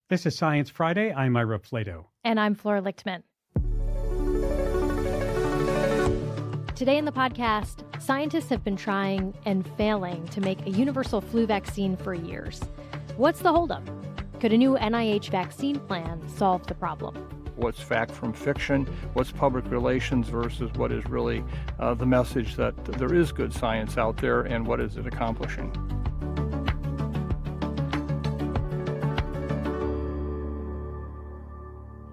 This is Science Friday. I'm Ira Flatow. And I'm Flora Lichtman. Today in the podcast, scientists have been trying and failing to make a universal flu vaccine for years. What's the holdup? Could a new NIH vaccine plan solve the problem? What's fact from fiction, what's public relations versus what is really the message that there is good science out there and what is it accomplishing.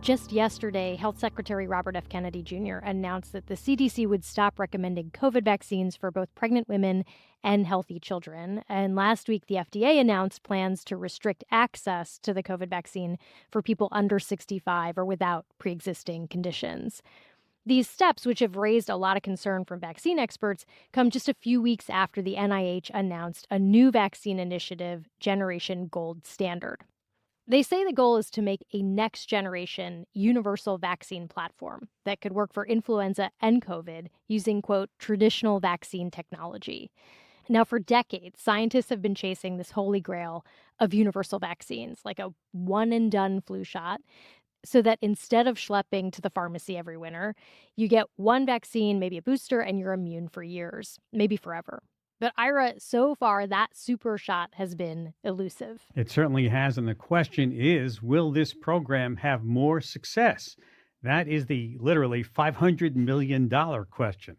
Just yesterday, Health Secretary Robert F. Kennedy Jr. announced that the CDC would stop recommending COVID vaccines for both pregnant women and healthy children. And last week, the FDA announced plans to restrict access to the COVID vaccine for people under 65 or without pre-existing conditions. These steps, which have raised a lot of concern from vaccine experts, come just a few weeks after the NIH announced a new vaccine initiative, Generation Gold Standard. They say the goal is to make a next-generation universal vaccine platform that could work for influenza and COVID using, quote, traditional vaccine technology. Now, for decades, scientists have been chasing this holy grail of universal vaccines, like a one-and-done flu shot, so that instead of schlepping to the pharmacy every winter, you get one vaccine, maybe a booster, and you're immune for years, maybe forever. But Ira, so far, that super shot has been elusive. It certainly has. And the question is, will this program have more success? That is the literally $500 million question.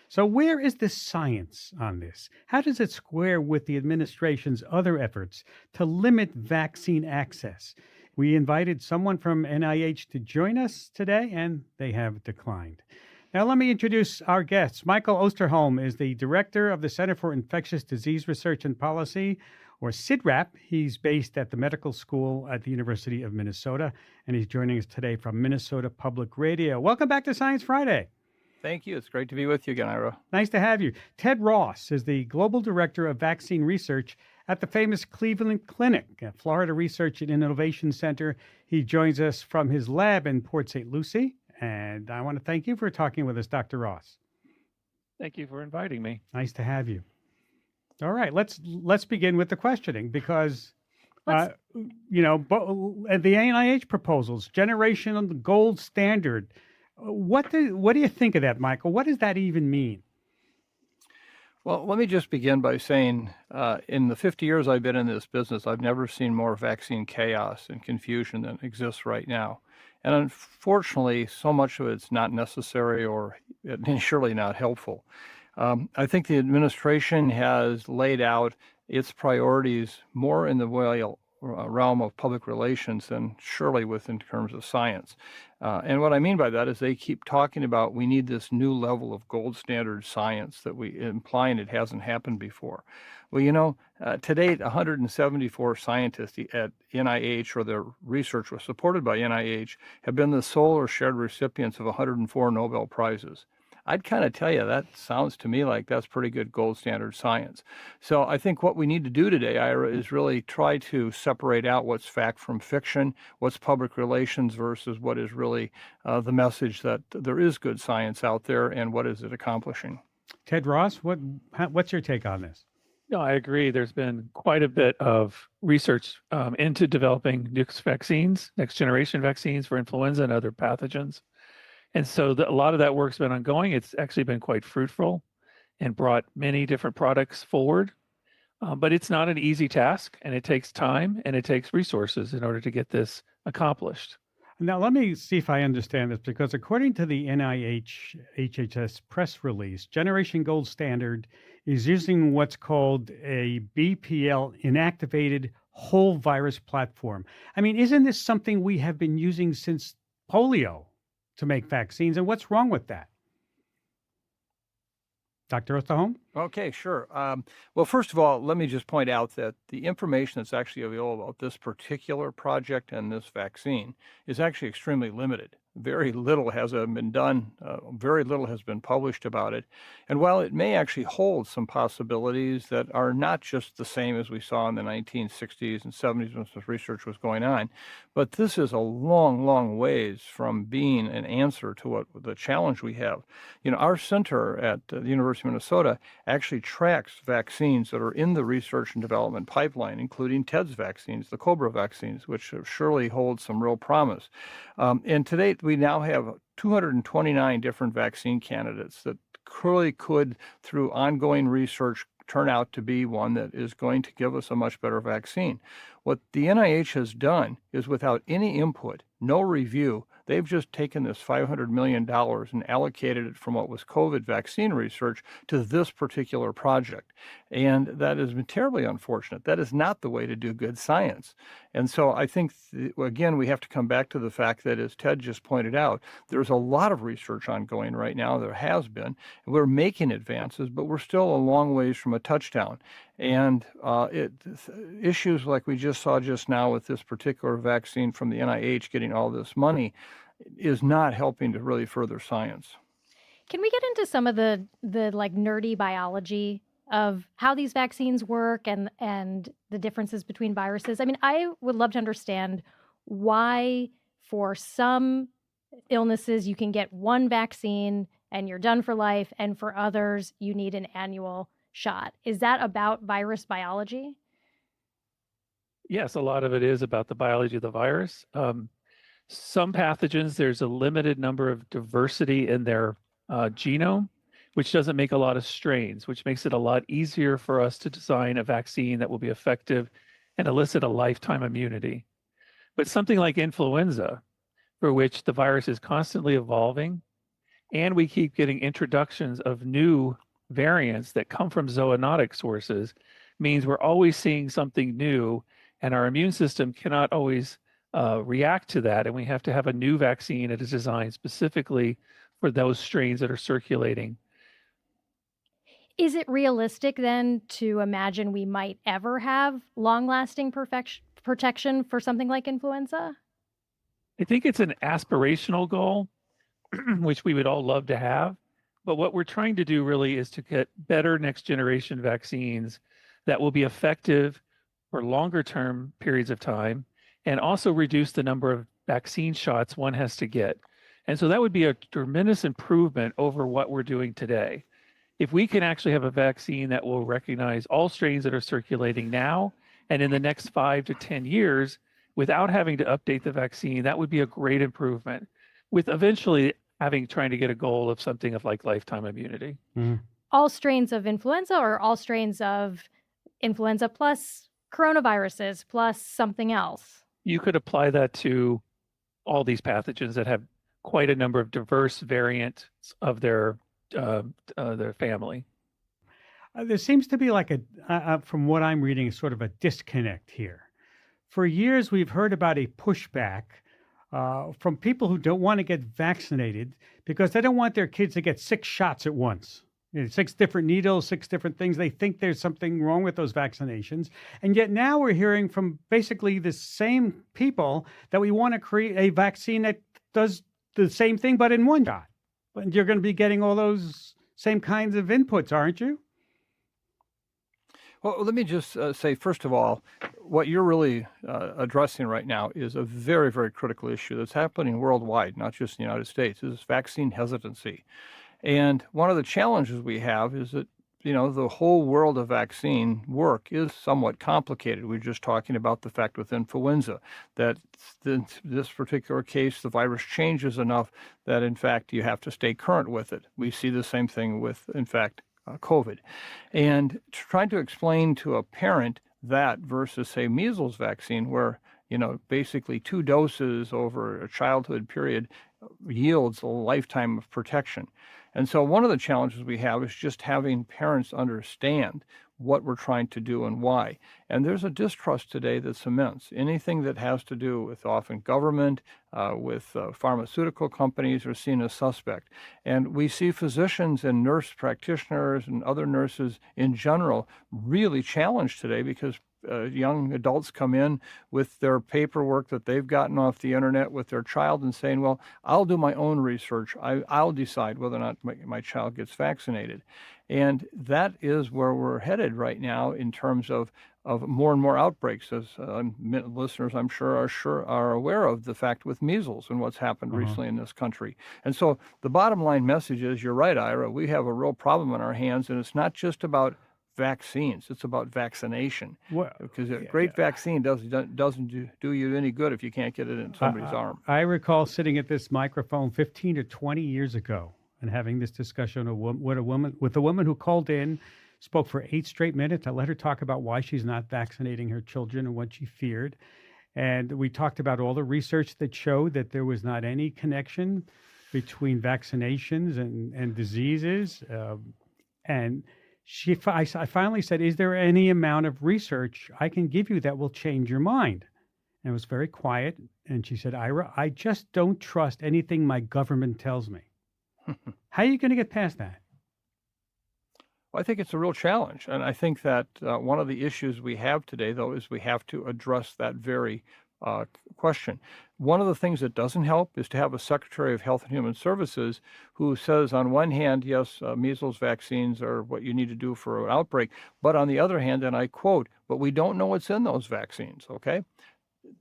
So where is the science on this? How does it square with the administration's other efforts to limit vaccine access? We invited someone from NIH to join us today, and they have declined. Now, let me introduce our guests. Michael Osterholm is the director of the Center for Infectious Disease Research and Policy, or CIDRAP. He's based at the medical school at the University of Minnesota, and he's joining us today from Minnesota Public Radio. Welcome back to Science Friday. Thank you. It's great to be with you again, Ira. Nice to have you. Ted Ross is the global director of vaccine research at the famous Cleveland Clinic, a Florida Research and Innovation Center. He joins us from his lab in Port St. Lucie. And I want to thank you for talking with us, Dr. Ross. Thank you for inviting me. Nice to have you. All right, let's begin with the questioning because, the NIH proposals, Generation Gold Standard. What do you think of that, Michael? What does that even mean? Well, let me just begin by saying, in the 50 years I've been in this business, I've never seen more vaccine chaos and confusion than exists right now. And unfortunately, so much of it's not necessary or surely not helpful. I think the administration has laid out its priorities more in the realm of public relations than surely within terms of science. And what I mean by that is they keep talking about we need this new level of gold standard science that implying it hasn't happened before. Well, to date, 174 scientists at NIH, or their research was supported by NIH, have been the sole or shared recipients of 104 Nobel Prizes. I'd kind of tell you that sounds to me like that's pretty good gold standard science. So I think what we need to do today, Ira, is really try to separate out what's fact from fiction, what's public relations versus what is really the message that there is good science out there and what is it accomplishing. Ted Ross, what's your take on this? No, I agree. There's been quite a bit of research into developing next generation vaccines for influenza and other pathogens. And so a lot of that work's been ongoing. It's actually been quite fruitful and brought many different products forward. But it's not an easy task, and it takes time and it takes resources in order to get this accomplished. Now, let me see if I understand this, because according to the NIH HHS press release, Generation Gold Standard is using what's called a BPL inactivated whole virus platform. I mean, isn't this something we have been using since polio to make vaccines? And what's wrong with that? Dr. Osterholm? Okay, sure. Well, first of all, let me just point out that the information that's actually available about this particular project and this vaccine is actually extremely limited. Very little has been done. Very little has been published about it. And while it may actually hold some possibilities that are not just the same as we saw in the 1960s and 70s when this research was going on, but this is a long, long ways from being an answer to what the challenge we have. Our center at the University of Minnesota actually tracks vaccines that are in the research and development pipeline, including TED's vaccines, the Cobra vaccines, which surely hold some real promise. And to date, we now have 229 different vaccine candidates that clearly could, through ongoing research, turn out to be one that is going to give us a much better vaccine. What the NIH has done is, without any input, no review, they've just taken this $500 million and allocated it from what was COVID vaccine research to this particular project. And that is terribly unfortunate. That is not the way to do good science. And so I think, again, we have to come back to the fact that, as Ted just pointed out, there's a lot of research ongoing right now. There has been. And we're making advances, but we're still a long ways from a touchdown. And issues like we just saw just now with this particular vaccine from the NIH getting all this money is not helping to really further science. Can we get into some of the like nerdy biology of how these vaccines work and the differences between viruses? I mean, I would love to understand why for some illnesses you can get one vaccine and you're done for life, and for others you need an annual shot. Is that about virus biology? Yes, a lot of it is about the biology of the virus. Some pathogens, there's a limited number of diversity in their genome, which doesn't make a lot of strains, which makes it a lot easier for us to design a vaccine that will be effective and elicit a lifetime immunity. But something like influenza, for which the virus is constantly evolving, and we keep getting introductions of new variants that come from zoonotic sources, means we're always seeing something new, and our immune system cannot always react to that. And we have to have a new vaccine that is designed specifically for those strains that are circulating. Is it realistic then to imagine we might ever have long-lasting protection for something like influenza? I think it's an aspirational goal, which we would all love to have. But what we're trying to do really is to get better next generation vaccines that will be effective for longer term periods of time, and also reduce the number of vaccine shots one has to get. And so that would be a tremendous improvement over what we're doing today. If we can actually have a vaccine that will recognize all strains that are circulating now and in the next 5 to 10 years without having to update the vaccine, that would be a great improvement, with eventually trying to get a goal of something of like lifetime immunity. Mm. All strains of influenza, or all strains of influenza plus coronaviruses plus something else? You could apply that to all these pathogens that have quite a number of diverse variants of their family. There seems to be like from what I'm reading, sort of a disconnect here. For years, we've heard about a pushback from people who don't want to get vaccinated because they don't want their kids to get 6 shots at once. 6 different needles, 6 different things. They think there's something wrong with those vaccinations. And yet now we're hearing from basically the same people that we want to create a vaccine that does the same thing, but in one shot. And you're going to be getting all those same kinds of inputs, aren't you? Well, let me just say, first of all, what you're really addressing right now is a very, very critical issue that's happening worldwide, not just in the United States. This is vaccine hesitancy. And one of the challenges we have is that, the whole world of vaccine work is somewhat complicated. We're just talking about the fact with influenza that in this particular case, the virus changes enough that, in fact, you have to stay current with it. We see the same thing with, in fact, COVID. And trying to explain to a parent that versus, say, measles vaccine, where, basically 2 doses over a childhood period yields a lifetime of protection. And so one of the challenges we have is just having parents understand what we're trying to do and why. And there's a distrust today that's immense. Anything that has to do with often government, with pharmaceutical companies are seen as suspect. And we see physicians and nurse practitioners and other nurses in general really challenged today because young adults come in with their paperwork that they've gotten off the internet with their child and saying, well, I'll do my own research. I'll decide whether or not my child gets vaccinated. And that is where we're headed right now in terms of more and more outbreaks, as listeners, I'm sure, are aware of the fact with measles and what's happened recently in this country. And so the bottom line message is, you're right, Ira, we have a real problem on our hands, and it's not just about vaccines, it's about vaccination. Because a great vaccine doesn't do you any good if you can't get it in somebody's arm. I recall sitting at this microphone 15 to 20 years ago and having this discussion with a woman who called in, spoke for 8 straight minutes. I let her talk about why she's not vaccinating her children and what she feared. And we talked about all the research that showed that there was not any connection between vaccinations and diseases. And I finally said, is there any amount of research I can give you that will change your mind? And it was very quiet. And she said, Ira, I just don't trust anything my government tells me. How are you going to get past that? Well, I think it's a real challenge. And I think that one of the issues we have today, though, is we have to address that very question. One of the things that doesn't help is to have a Secretary of Health and Human Services who says, on one hand, yes, measles vaccines are what you need to do for an outbreak, but on the other hand, and I quote, but we don't know what's in those vaccines, okay?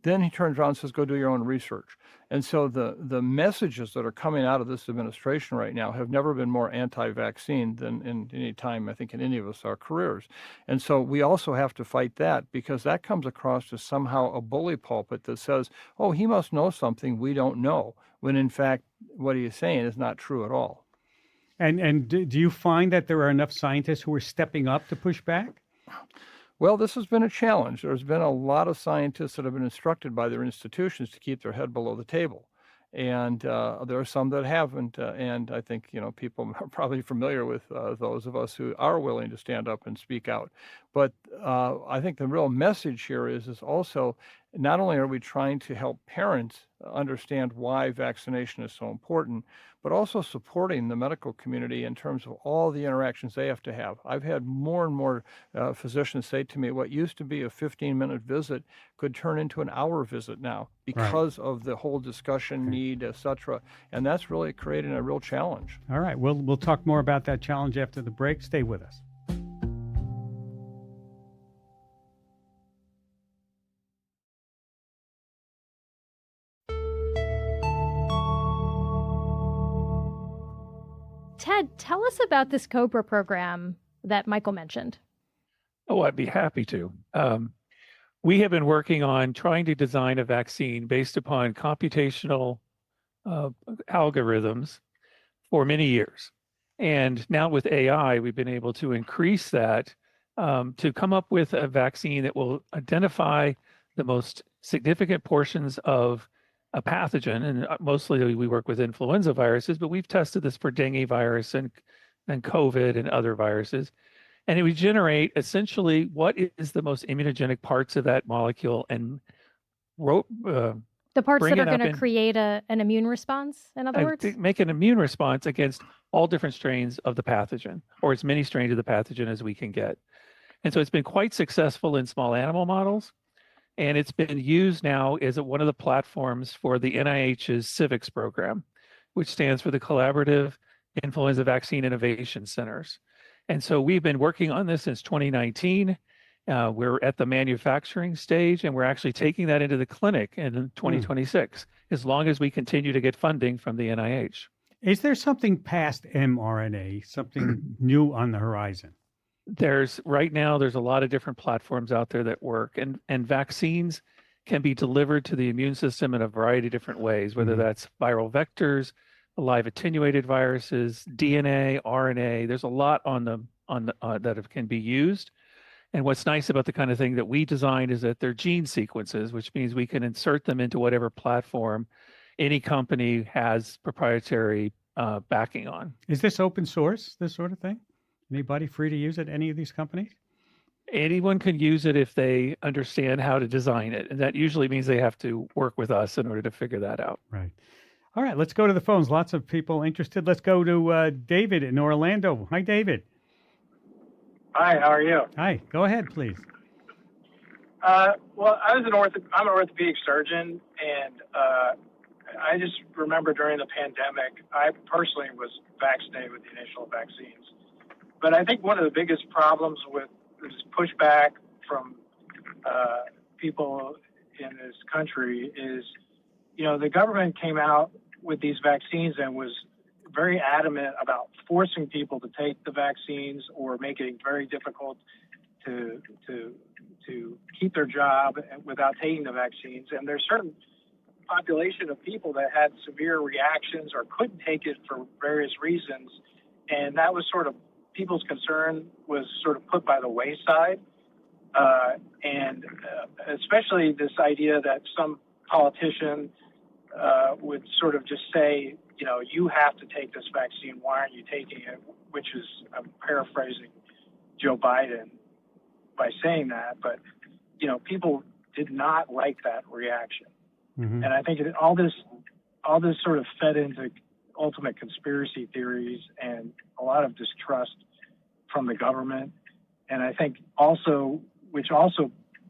Then he turns around and says, go do your own research. And so the messages that are coming out of this administration right now have never been more anti-vaccine than in any time, I think, in any of us, our careers. And so we also have to fight that, because that comes across as somehow a bully pulpit that says, oh, he must know something we don't know, when in fact, what he is saying is not true at all. And do you find that there are enough scientists who are stepping up to push back? Well, this has been a challenge. There's been a lot of scientists that have been instructed by their institutions to keep their head below the table. And there are some that haven't. And I think, people are probably familiar with those of us who are willing to stand up and speak out. But I think the real message here is also, not only are we trying to help parents understand why vaccination is so important, but also supporting the medical community in terms of all the interactions they have to have. I've had more and more physicians say to me, what used to be a 15-minute visit could turn into an hour visit now because of the whole discussion need, et cetera. And that's really creating a real challenge. All right. We'll talk more about that challenge after the break. Stay with us. Ted, tell us about this COBRA program that Michael mentioned. Oh, I'd be happy to. We have been working on trying to design a vaccine based upon computational algorithms for many years. And now with AI, we've been able to increase that to come up with a vaccine that will identify the most significant portions of a pathogen. And mostly we work with influenza viruses, but we've tested this for dengue virus and COVID and other viruses. And it would generate essentially what is the most immunogenic parts of that molecule and the parts that are going to create an immune response, in other words? Make an immune response against all different strains of the pathogen, or as many strains of the pathogen as we can get. And so it's been quite successful in small animal models. And it's been used now as one of the platforms for the NIH's CIVICS program, which stands for the Collaborative Influenza Vaccine Innovation Centers. And so we've been working on this since 2019. We're at the manufacturing stage, and we're actually taking that into the clinic in 2026, as long as we continue to get funding from the NIH. Is there something past mRNA, something new on the horizon? Right now, there's a lot of different platforms out there that work, and vaccines can be delivered to the immune system in a variety of different ways, whether that's viral vectors, live attenuated viruses, DNA, RNA. There's a lot that can be used. And what's nice about the kind of thing that we designed is that they're gene sequences, which means we can insert them into whatever platform any company has proprietary backing on. Is this open source, this sort of thing? Anybody free to use it, any of these companies? Anyone can use it if they understand how to design it. And that usually means they have to work with us in order to figure that out. Right. All right, let's go to the phones. Lots of people interested. Let's go to David in Orlando. Hi, David. Hi, how are you? Hi, go ahead, please. Well, I'm an orthopedic surgeon, and I just remember during the pandemic, I personally was vaccinated with the initial vaccines. But I think one of the biggest problems with this pushback from people in this country is, the government came out with these vaccines and was very adamant about forcing people to take the vaccines or making it very difficult to keep their job without taking the vaccines. And there's certain population of people that had severe reactions or couldn't take it for various reasons. And that was sort of people's concern was sort of put by the wayside. And especially this idea that some politician would sort of just say, you have to take this vaccine. Why aren't you taking it? Which is, I'm paraphrasing Joe Biden by saying that, but people did not like that reaction. Mm-hmm. And I think all this sort of fed into ultimate conspiracy theories and a lot of distrust from the government. And I think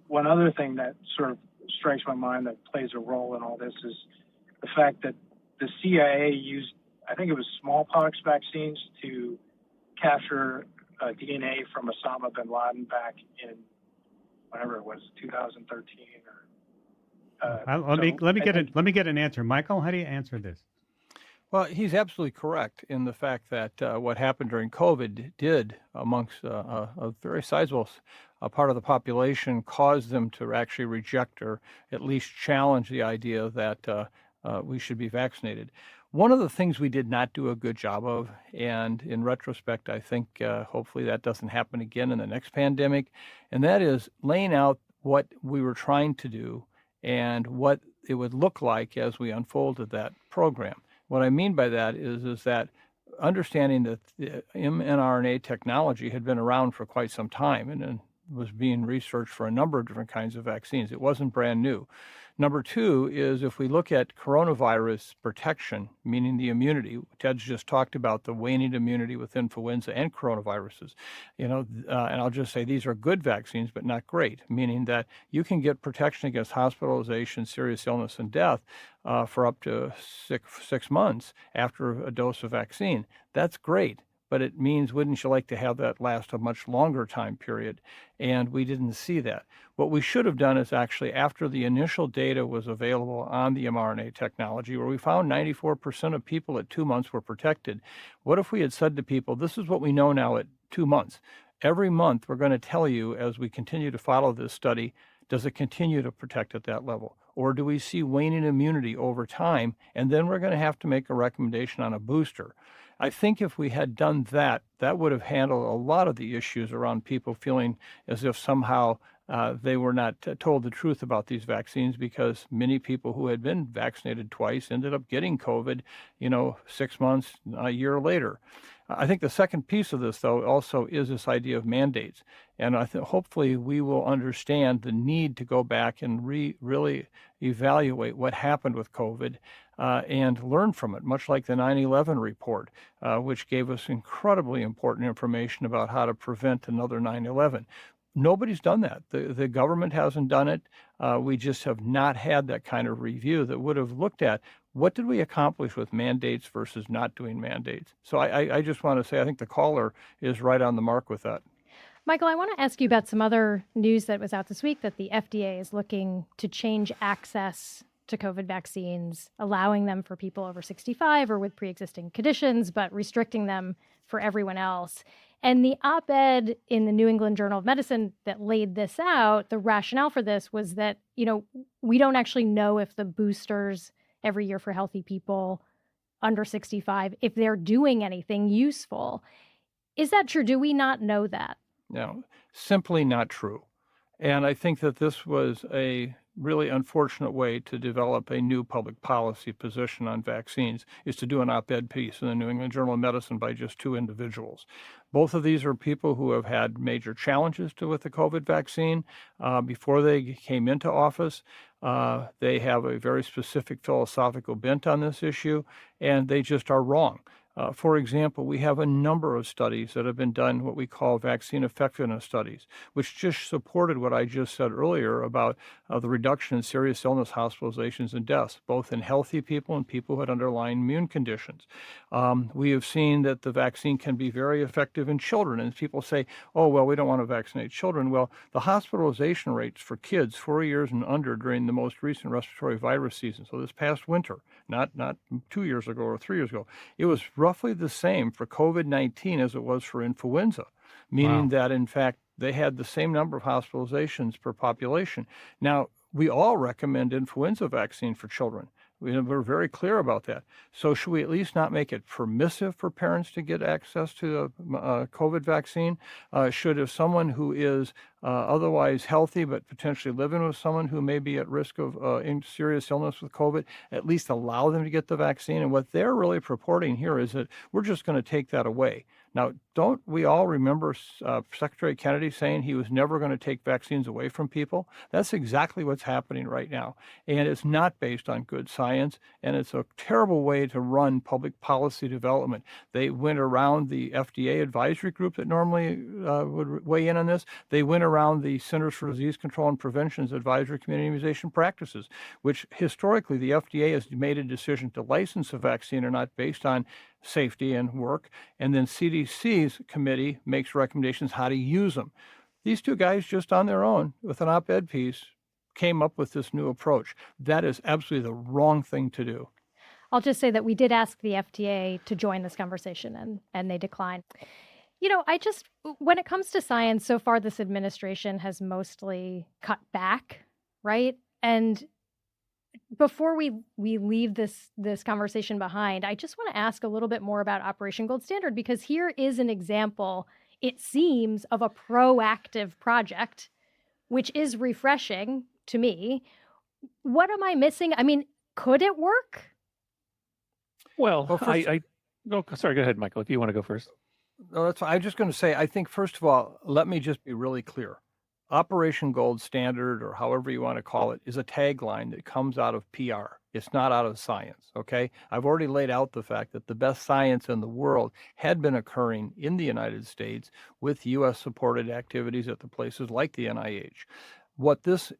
one other thing that sort of strikes my mind that plays a role in all this is the fact that the CIA used, I think it was smallpox vaccines to capture DNA from Osama bin Laden back in whatever it was, 2013 let me get an answer. Michael, how do you answer this? Well, he's absolutely correct in the fact that what happened during COVID did, amongst a very sizable part of the population, cause them to actually reject or at least challenge the idea that we should be vaccinated. One of the things we did not do a good job of, and in retrospect, I think hopefully that doesn't happen again in the next pandemic, and that is laying out what we were trying to do and what it would look like as we unfolded that program. What I mean by that is that understanding that the mRNA technology had been around for quite some time and was being researched for a number of different kinds of vaccines. It wasn't brand new. Number two is if we look at coronavirus protection, meaning the immunity, Ted's just talked about the waning immunity with influenza and coronaviruses, and I'll just say these are good vaccines, but not great, meaning that you can get protection against hospitalization, serious illness, and death for up to six months after a dose of vaccine. That's great. But it means, wouldn't you like to have that last a much longer time period? And we didn't see that. What we should have done is actually, after the initial data was available on the mRNA technology, where we found 94% of people at 2 months were protected, what if we had said to people, this is what we know now at 2 months. Every month, we're going to tell you, as we continue to follow this study, does it continue to protect at that level? Or do we see waning immunity over time? And then we're going to have to make a recommendation on a booster. I think if we had done that, that would have handled a lot of the issues around people feeling as if somehow they were not told the truth about these vaccines, because many people who had been vaccinated twice ended up getting COVID, 6 months, a year later. I think the second piece of this, though, also is this idea of mandates. And I think hopefully we will understand the need to go back and really evaluate what happened with COVID and learn from it, much like the 9/11 report, which gave us incredibly important information about how to prevent another 9/11. Nobody's done that. The government hasn't done it. We just have not had that kind of review that would have looked at what did we accomplish with mandates versus not doing mandates. So I just want to say I think the caller is right on the mark with that. Michael, I want to ask you about some other news that was out this week, that the FDA is looking to change access to COVID vaccines, allowing them for people over 65 or with pre-existing conditions, but restricting them for everyone else. And the op-ed in the New England Journal of Medicine that laid this out, the rationale for this was that, we don't actually know if the boosters every year for healthy people under 65, if they're doing anything useful. Is that true? Do we not know that? No, simply not true. And I think that this was a really unfortunate way to develop a new public policy position on vaccines, is to do an op-ed piece in the New England Journal of Medicine by just two individuals. Both of these are people who have had major challenges with the COVID vaccine before they came into office. They have a very specific philosophical bent on this issue, and they just are wrong. For example, we have a number of studies that have been done, what we call vaccine effectiveness studies, which just supported what I just said earlier about the reduction in serious illness, hospitalizations, and deaths, both in healthy people and people who had underlying immune conditions. We have seen that the vaccine can be very effective in children. And people say, oh, well, we don't want to vaccinate children. Well, the hospitalization rates for kids 4 years and under during the most recent respiratory virus season, so this past winter, not 2 years ago or 3 years ago, it was roughly the same for COVID-19 as it was for influenza, meaning Wow. that, in fact, they had the same number of hospitalizations per population. Now, we all recommend influenza vaccine for children. We're very clear about that. So should we at least not make it permissive for parents to get access to a COVID vaccine? If someone who is otherwise healthy but potentially living with someone who may be at risk of serious illness with COVID, at least allow them to get the vaccine? And what they're really purporting here is that we're just going to take that away. Now, don't we all remember Secretary Kennedy saying he was never going to take vaccines away from people? That's exactly what's happening right now. And it's not based on good science, and it's a terrible way to run public policy development. They went around the FDA advisory group that normally would weigh in on this. They went around the Centers for Disease Control and Prevention's advisory committee immunization practices, which historically the FDA has made a decision to license a vaccine or not based on safety and work, and then CDC's committee makes recommendations how to use them. These two guys just on their own with an op-ed piece came up with this new approach. That is absolutely the wrong thing to do. I'll just say that we did ask the FDA to join this conversation and they declined. When it comes to science, so far this administration has mostly cut back, right? And before we leave this conversation behind, I just want to ask a little bit more about Operation Gold Standard, because here is an example, it seems, of a proactive project, which is refreshing to me. What am I missing? I mean, could it work? Well, sorry, go ahead, Michael, if you want to go first. No, that's fine. I'm just going to say, I think, first of all, let me just be really clear. Operation Gold Standard, or however you want to call it, is a tagline that comes out of PR. It's not out of science, okay? I've already laid out the fact that the best science in the world had been occurring in the United States with U.S.-supported activities at the places like the NIH. What this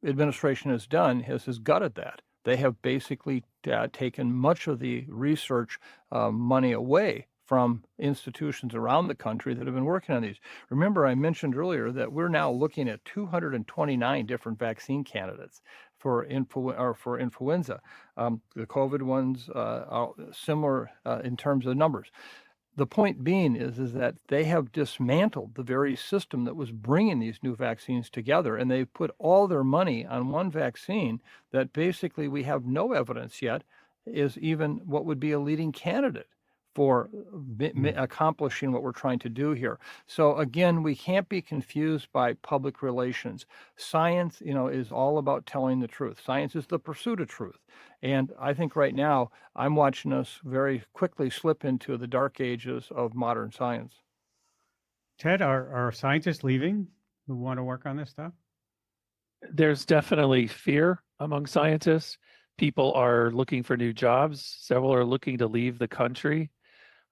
administration has done has gutted that. They have basically taken much of the research money away from institutions around the country that have been working on these. Remember, I mentioned earlier that we're now looking at 229 different vaccine candidates for influenza. The COVID ones are similar in terms of numbers. The point being is that they have dismantled the very system that was bringing these new vaccines together, and they've put all their money on one vaccine that basically we have no evidence yet is even what would be a leading candidate for accomplishing what we're trying to do here. So again, we can't be confused by public relations. Science, is all about telling the truth. Science is the pursuit of truth. And I think right now, I'm watching us very quickly slip into the dark ages of modern science. Ted, are scientists leaving who want to work on this stuff? There's definitely fear among scientists. People are looking for new jobs. Several are looking to leave the country.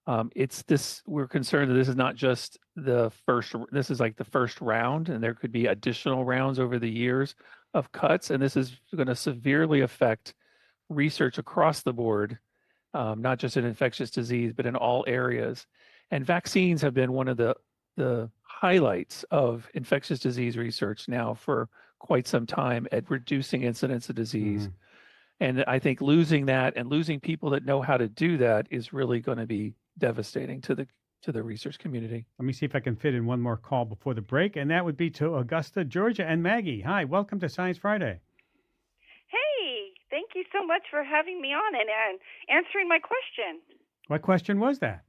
We're concerned that this is not just this is like the first round, and there could be additional rounds over the years of cuts. And this is going to severely affect research across the board, not just in infectious disease, but in all areas. And vaccines have been one of the highlights of infectious disease research now for quite some time at reducing incidence of disease. Mm-hmm. And I think losing that and losing people that know how to do that is really going to be devastating to the research community. Let me see if I can fit in one more call before the break, and that would be to Augusta, Georgia. And Maggie, hi, welcome to Science Friday. Hey, thank you so much for having me on and answering my question. What question was that?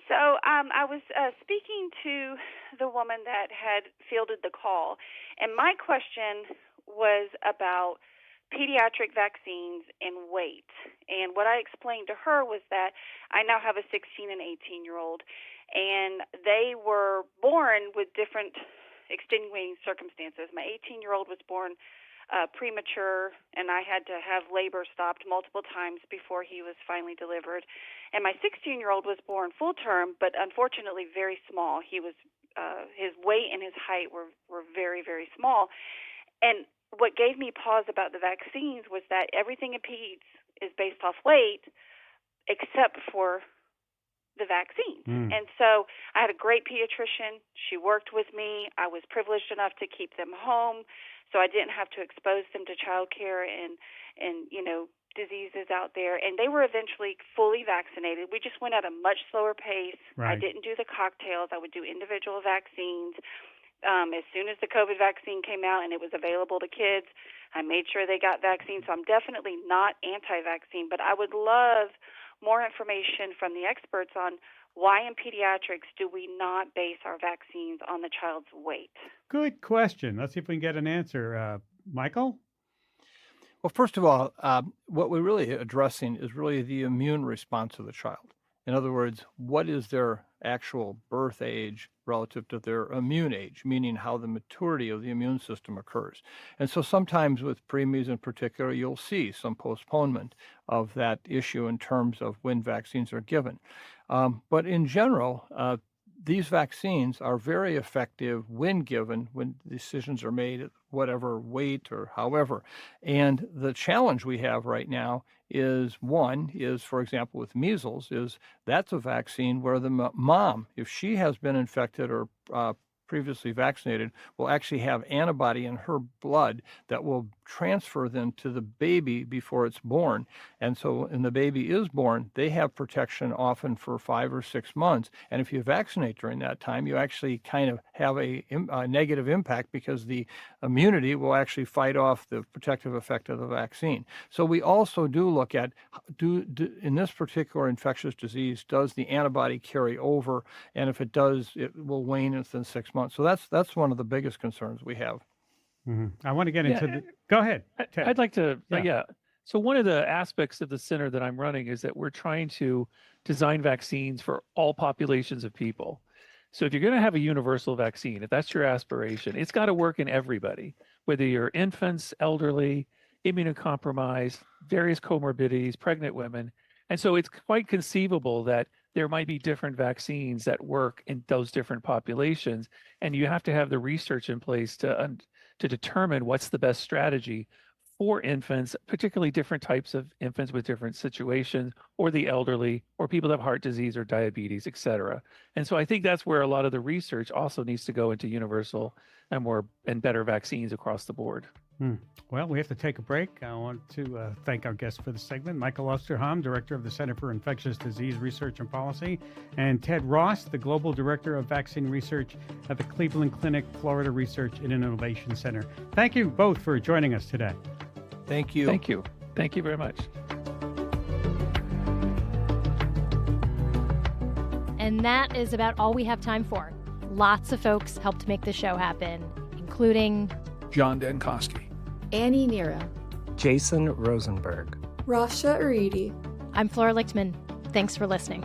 So I was speaking to the woman that had fielded the call, and my question was about pediatric vaccines and weight. And what I explained to her was that I now have a 16 and 18-year-old, and they were born with different extenuating circumstances. My 18-year-old was born premature, and I had to have labor stopped multiple times before he was finally delivered. And my 16-year-old was born full term, but unfortunately very small. He was his weight and his height were very, very small. And what gave me pause about the vaccines was that everything in peds is based off weight except for the vaccines. And so I had a great pediatrician. She worked with me. I was privileged enough to keep them home, so I didn't have to expose them to child care and diseases out there. And they were eventually fully vaccinated. We just went at a much slower pace. Right. I didn't do the cocktails. I would do individual vaccines. As soon as the COVID vaccine came out and it was available to kids, I made sure they got vaccines. So I'm definitely not anti-vaccine, but I would love more information from the experts on why in pediatrics do we not base our vaccines on the child's weight? Good question. Let's see if we can get an answer. Michael? Well, first of all, what we're really addressing is really the immune response of the child. In other words, what is their actual birth age relative to their immune age, meaning how the maturity of the immune system occurs. And so sometimes with preemies in particular, you'll see some postponement of that issue in terms of when vaccines are given. But in general, these vaccines are very effective when given, when decisions are made at whatever weight or however. And the challenge we have right now is, for example, with measles, is that's a vaccine where the mom, if she has been infected or previously vaccinated, will actually have antibody in her blood that will transfer then to the baby before it's born. And so when the baby is born, they have protection often for 5 or 6 months. And if you vaccinate during that time, you actually kind of have a negative impact because the immunity will actually fight off the protective effect of the vaccine. So we also do look at, in this particular infectious disease, does the antibody carry over? And if it does, it will wane within 6 months. So that's one of the biggest concerns we have. I want to get into the... Go ahead, Ted. I'd like to, Yeah. So one of the aspects of the center that I'm running is that we're trying to design vaccines for all populations of people. So if you're going to have a universal vaccine, if that's your aspiration, it's got to work in everybody, whether you're infants, elderly, immunocompromised, various comorbidities, pregnant women. And so it's quite conceivable that there might be different vaccines that work in those different populations. And you have to have the research in place to determine what's the best strategy for infants, particularly different types of infants with different situations, or the elderly, or people that have heart disease or diabetes, et cetera. And so I think that's where a lot of the research also needs to go into universal and better vaccines across the board. Well, we have to take a break. I want to thank our guests for the segment, Michael Osterholm, Director of the Center for Infectious Disease Research and Policy, and Ted Ross, the Global Director of Vaccine Research at the Cleveland Clinic Florida Research and Innovation Center. Thank you both for joining us today. Thank you. Thank you. Thank you very much. And that is about all we have time for. Lots of folks helped make the show happen, including John Dankosky, Annie Nero, Jason Rosenberg, Rasha Aridi. I'm Flora Lichtman. Thanks for listening.